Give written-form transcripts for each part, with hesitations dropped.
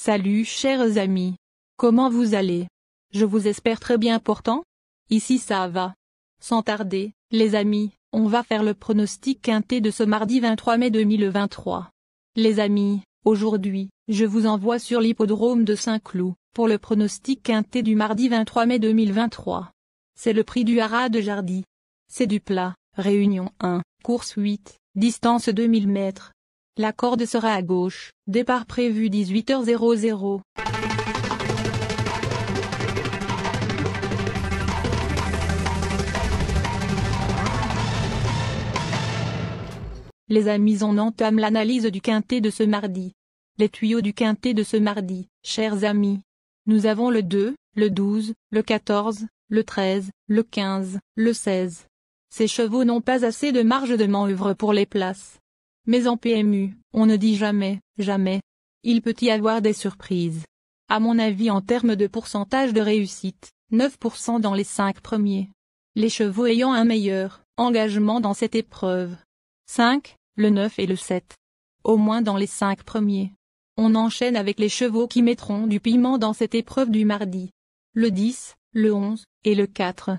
Salut chers amis. Comment vous allez? Je vous espère très bien pourtant. Ici ça va. Sans tarder, les amis, on va faire le pronostic quintet de ce mardi 23 mai 2023. Les amis, aujourd'hui, je vous envoie sur l'hippodrome de Saint-Cloud, pour le pronostic quintet du mardi 23 mai 2023. C'est le prix du haras de Jardy. C'est du plat, Réunion 1, course 8, distance 2000 mètres. La corde sera à gauche, départ prévu 18h00. Les amis, on entame l'analyse du quintet de ce mardi. Les tuyaux du quintet de ce mardi, chers amis. Nous avons le 2, le 12, le 14, le 13, le 15, le 16. Ces chevaux n'ont pas assez de marge de manœuvre pour les places. Mais en PMU, on ne dit jamais, jamais. Il peut y avoir des surprises. À mon avis, en termes de pourcentage de réussite, 9% dans les 5 premiers. Les chevaux ayant un meilleur engagement dans cette épreuve. 5, le 9 et le 7. Au moins dans les 5 premiers. On enchaîne avec les chevaux qui mettront du piment dans cette épreuve du mardi. Le 10, le 11, et le 4.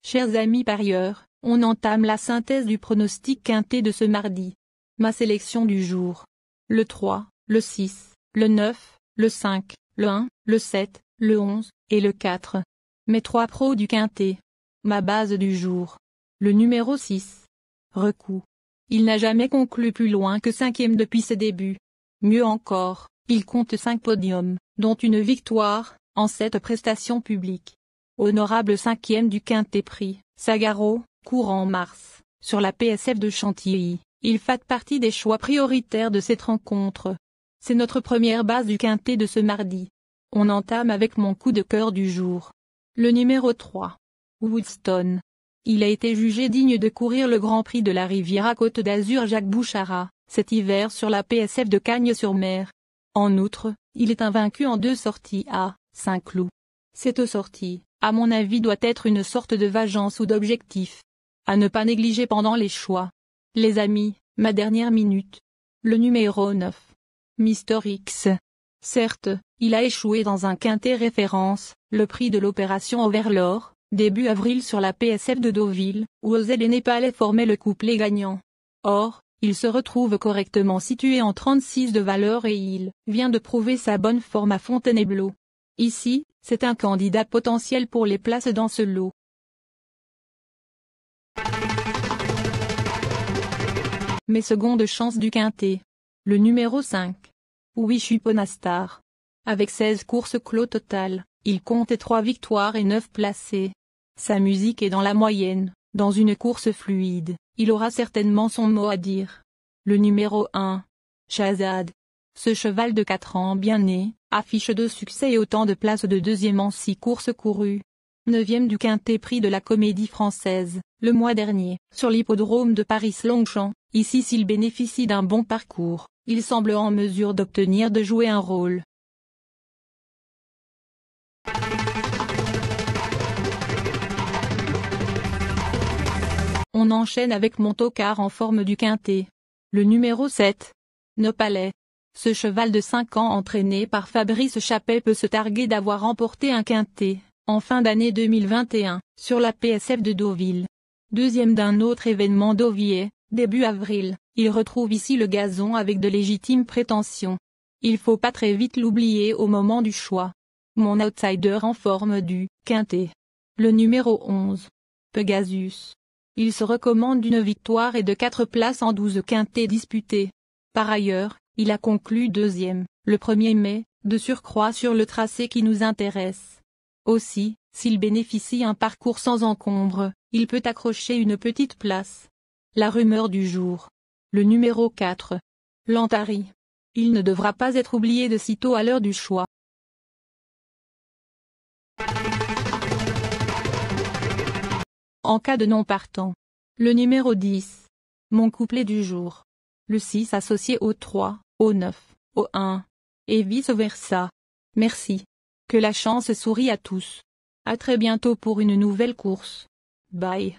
Chers amis parieurs, on entame la synthèse du pronostic quintet de ce mardi. Ma sélection du jour. Le 3, le 6, le 9, le 5, le 1, le 7, le 11, et le 4. Mes 3 pros du quintet. Ma base du jour. Le numéro 6. Recou. Il n'a jamais conclu plus loin que 5e depuis ses débuts. Mieux encore, il compte 5 podiums, dont une victoire, en 7 prestations publiques. Honorable 5e du quintet prix, Sagaro, courant mars, sur la PSF de Chantilly, il fait partie des choix prioritaires de cette rencontre. C'est notre première base du quintet de ce mardi. On entame avec mon coup de cœur du jour. Le numéro 3. Woodstone. Il a été jugé digne de courir le Grand Prix de la Riviera Côte d'Azur Jacques Bouchara, cet hiver sur la PSF de Cagnes-sur-Mer. En outre, il est invaincu en 2 sorties à Saint-Cloud. Cette sortie, à mon avis, doit être une sorte de vengeance ou d'objectif. À ne pas négliger pendant les choix. Les amis, ma dernière minute. Le numéro 9. Mister X. Certes, il a échoué dans un quintet référence, le prix de l'opération Overlord, début avril sur la PSF de Deauville, où Ozel et Népalais formaient le couplet gagnant. Or, il se retrouve correctement situé en 36 de valeur et il vient de prouver sa bonne forme à Fontainebleau. Ici, c'est un candidat potentiel pour les places dans ce lot. Mes secondes chances du quintet. Le numéro 5. Wishuponastar. Avec 16 courses clos total, il compte 3 victoires et 9 placés. Sa musique est dans la moyenne, dans une course fluide, il aura certainement son mot à dire. Le numéro 1. Shahzad. Ce cheval de 4 ans bien né, affiche 2 succès et autant de places de 2e en 6 courses courues. 9e du quintet prix de la Comédie Française, le mois dernier, sur l'hippodrome de Paris-Longchamp. Ici, s'il bénéficie d'un bon parcours, il semble en mesure d'obtenir de jouer un rôle. On enchaîne avec mon tocard en forme du quintet. Le numéro 7. Népalais. Ce cheval de 5 ans entraîné par Fabrice Chappet peut se targuer d'avoir remporté un quintet, en fin d'année 2021, sur la PSF de Deauville. 2e d'un autre événement deauvillais, début avril, il retrouve ici le gazon avec de légitimes prétentions. Il faut pas très vite l'oublier au moment du choix. Mon outsider en forme du quintet. Le numéro 11. Pegasus. Il se recommande d'une victoire et de 4 places en 12 quintets disputés. Par ailleurs, il a conclu 2e, le 1er mai, de surcroît sur le tracé qui nous intéresse. Aussi, s'il bénéficie un parcours sans encombre, il peut accrocher une petite place. La rumeur du jour. Le numéro 4. Lantari. Il ne devra pas être oublié de sitôt à l'heure du choix. En cas de non partant. Le numéro 10. Mon couplet du jour. Le 6 associé au 3, au 9, au 1. Et vice versa. Merci. Que la chance sourie à tous. À très bientôt pour une nouvelle course. Bye.